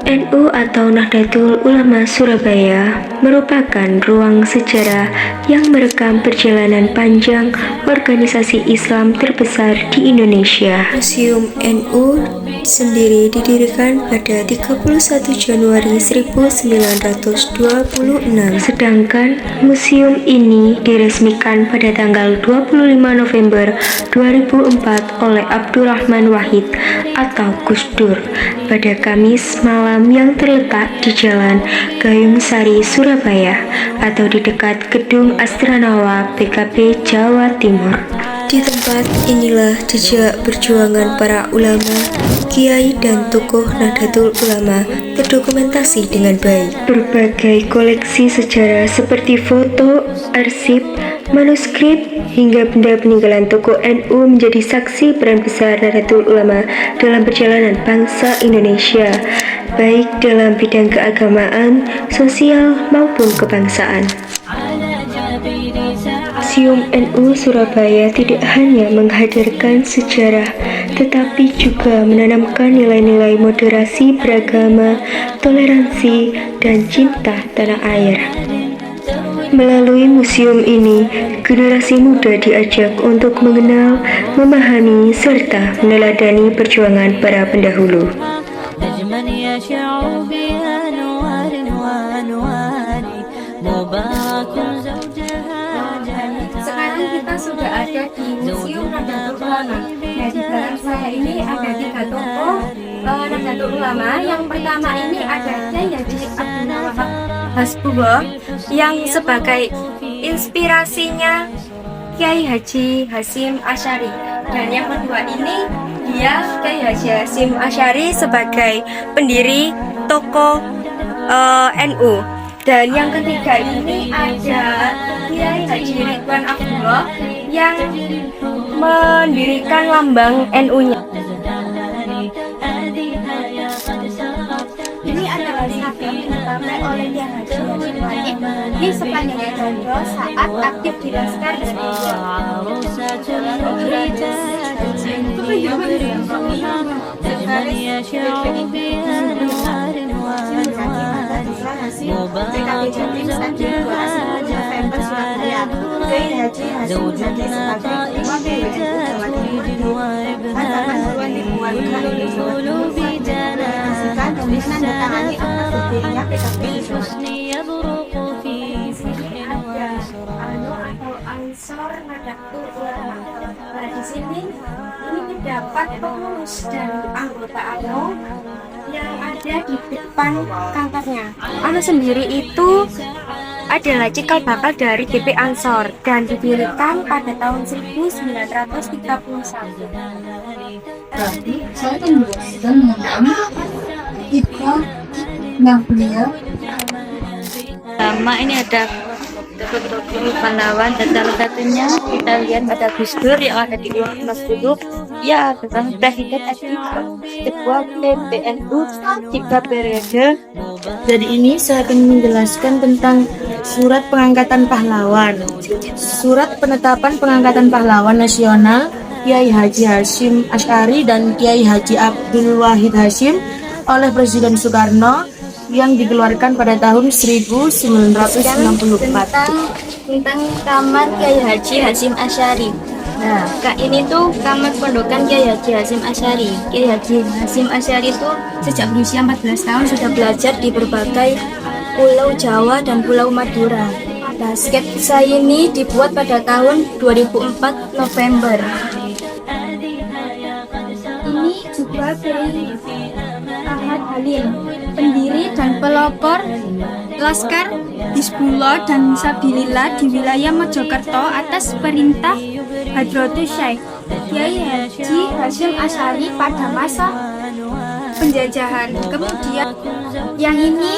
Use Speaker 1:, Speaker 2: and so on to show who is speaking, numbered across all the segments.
Speaker 1: NU atau Nahdlatul Ulama Surabaya merupakan ruang sejarah yang merekam perjalanan panjang organisasi Islam terbesar di Indonesia. Museum NU sendiri didirikan pada 31 Januari 1926, sedangkan museum ini diresmikan pada tanggal 25 November 2004 oleh Abdurrahman Wahid atau Gus Dur pada Kamis malam yang terletak di Jalan Gayung Sari, Surabaya atau di dekat Gedung Astranawa PKB Jawa Timur. Di tempat inilah jejak perjuangan para ulama, kiai dan tokoh Nahdlatul Ulama terdokumentasi dengan baik. Berbagai koleksi sejarah seperti foto, arsip, manuskrip, hingga benda peninggalan tokoh NU menjadi saksi peran besar Nahdlatul Ulama dalam perjalanan bangsa Indonesia, baik dalam bidang keagamaan, sosial, maupun kebangsaan. Museum NU Surabaya tidak hanya menghadirkan sejarah, tetapi juga menanamkan nilai-nilai moderasi beragama, toleransi, dan cinta tanah air. Melalui museum ini, generasi muda diajak untuk mengenal, memahami, serta meneladani perjuangan para pendahulu.
Speaker 2: Sekarang kita sudah ada di Museum Nahdlatul Ulama. Nah, di belakang saya ini ada 3 tokoh Nahdlatul Ulama. Yang pertama ini ada Kyai Haji Abdul Wahab Hasbullah yang sebagai inspirasinya Kyai Haji Hasyim Asy'ari. Dan yang kedua ini dia Kyai Haji Hasyim Asy'ari sebagai pendiri tokoh NU. Dan yang ketiga ini ada Kyai Haji Ridwan Abdullah yang mendirikan lambang NU-nya. Ini adalah sabda yang dipakai oleh Kyai Haji Hasyim Wahid di sepanjang Jogja saat aktif di Laskar Indonesia. PKB Jatim Stadion 2 November Surabaya. Kyai Haji Hasyim Wahid sebagai Ketua PWNU Jawa Timur mengatakan bahwa ribuan kali dan menandatangani akta berdirinya PKB Jawa Timur. Ada atau Ansor Nahdlatul Ulama. Nah, di sini ini terdapat pengurus dan anggota ANO yang ada di depan kantornya. ANO sendiri itu adalah cikal bakal dari GP Ansor dan didirikan pada tahun 1931.
Speaker 3: Berarti saya kan sudah mengenal kita yang beliau.
Speaker 4: Sama ini ada tokoh pahlawan dan salah satunya kita lihat ada Gus Dur yang ada di ruang kelas dulu. Ya, tentang presiden ketua PBNU 3 periode. Jadi ini saya akan menjelaskan tentang surat pengangkatan pahlawan. Surat penetapan pengangkatan pahlawan nasional Kyai Haji Hasyim Asy'ari dan Kyai Haji Abdul Wahid Hasyim oleh Presiden Soekarno yang dikeluarkan pada tahun 1964
Speaker 2: tentang kamar Kyai Haji Hasyim Asy'ari. Nah, ini tuh kamar pondokan Kyai Haji Hasyim Asy'ari. Kyai Haji Hasyim Asy'ari itu sejak berusia 14 tahun sudah belajar di berbagai pulau Jawa dan Pulau Madura. Nah, sketsa ini dibuat pada tahun 2004 November. Ini juga dari Ahmad Halim, pendiri dan pelopor Laskar Hizbullah dan Sabilillah di wilayah Mojokerto atas perintah Hadratus Syekh Kyai Haji Hasyim Asy'ari pada masa penjajahan. Kemudian yang ini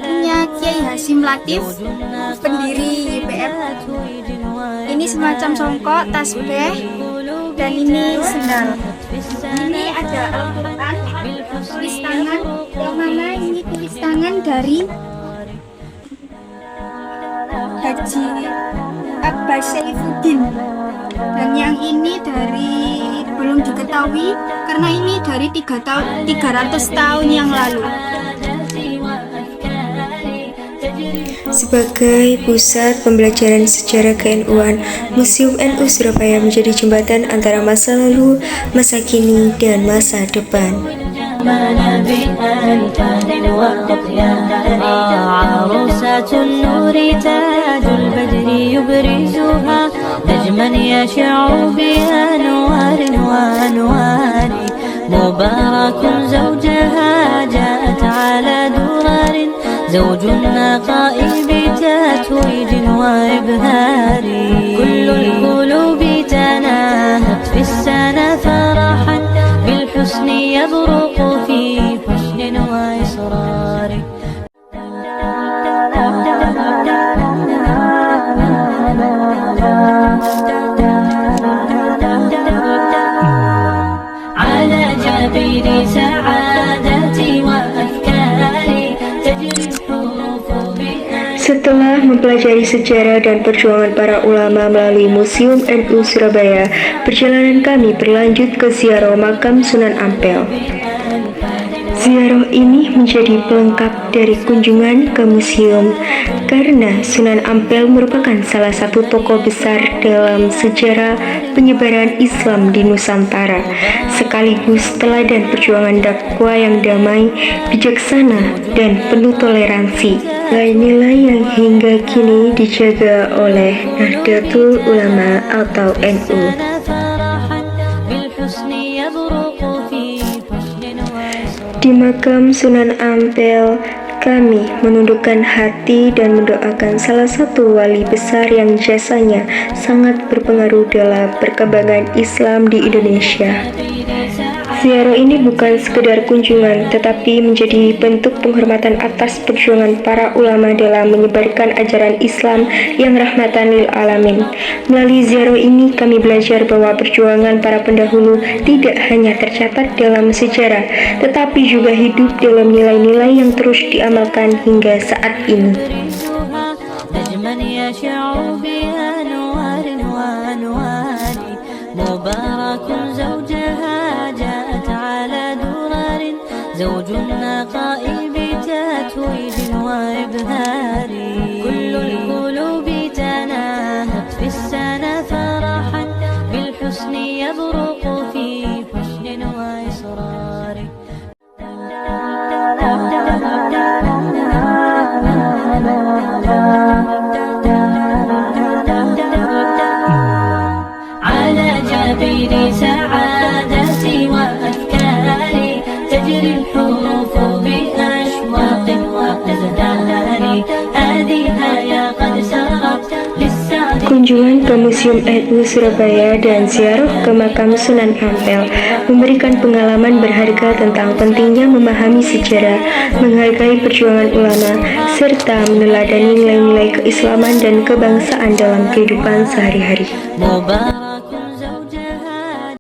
Speaker 2: punya Kyai Hasyim Latif, pendiri YPF. Ini semacam songkok, tasbih, dan ini sendal. Ini ada Al-Quran, tulis tangan, yang mana ini tulis tangan dari Haji
Speaker 5: Abah Saifuddin. Dan yang ini belum diketahui karena ini dari 300 tahun yang lalu.
Speaker 1: Sebagai pusat pembelajaran sejarah ke-NU-an, Museum NU Surabaya menjadi jembatan antara masa lalu, masa kini, dan masa depan.
Speaker 6: عروسة النور تاج البدر يبرزها نجما يشع بأنوار وأنوار مبارك زوجها جاءت على درر زوج النقاء بتتويج وإبهار كل القلوب تناهت في السنة فرحا بالحسن يبرق في حسن وإصرار على جبين سعادتي وأفكاري تجري الحروف
Speaker 1: Setelah mempelajari sejarah dan perjuangan para ulama melalui Museum NU Surabaya, perjalanan kami berlanjut ke ziarah makam Sunan Ampel. Ziarah ini menjadi pelengkap dari kunjungan ke museum karena Sunan Ampel merupakan salah satu tokoh besar dalam sejarah penyebaran Islam di Nusantara, sekaligus teladan perjuangan dakwah yang damai, bijaksana, dan penuh toleransi. Nilai-nilai yang hingga kini dijaga oleh Nahdlatul Ulama atau NU. Di makam Sunan Ampel, kami menundukkan hati dan mendoakan salah satu wali besar yang jasanya sangat berpengaruh dalam perkembangan Islam di Indonesia. Ziarah ini bukan sekedar kunjungan, tetapi menjadi bentuk penghormatan atas perjuangan para ulama dalam menyebarkan ajaran Islam yang rahmatan lil alamin. Melalui ziarah ini kami belajar bahwa perjuangan para pendahulu tidak hanya tercatat dalam sejarah, tetapi juga hidup dalam nilai-nilai yang terus diamalkan hingga saat ini.
Speaker 6: زوج النقاء بتتويج وإبهار كل القلوب تناهت في السنة فرحا بالحسن يبرق في حسن وإصرار على جبين سعادتي وأفكاري تجري الحروف بأشواق وأزدار هذه يا قد سرت للسعد.
Speaker 1: Kunjungan ke Museum NU Surabaya dan ziarah ke makam Sunan Ampel memberikan pengalaman berharga tentang pentingnya memahami sejarah, menghargai perjuangan ulama, serta meneladani nilai-nilai keislaman dan kebangsaan dalam kehidupan sehari-hari.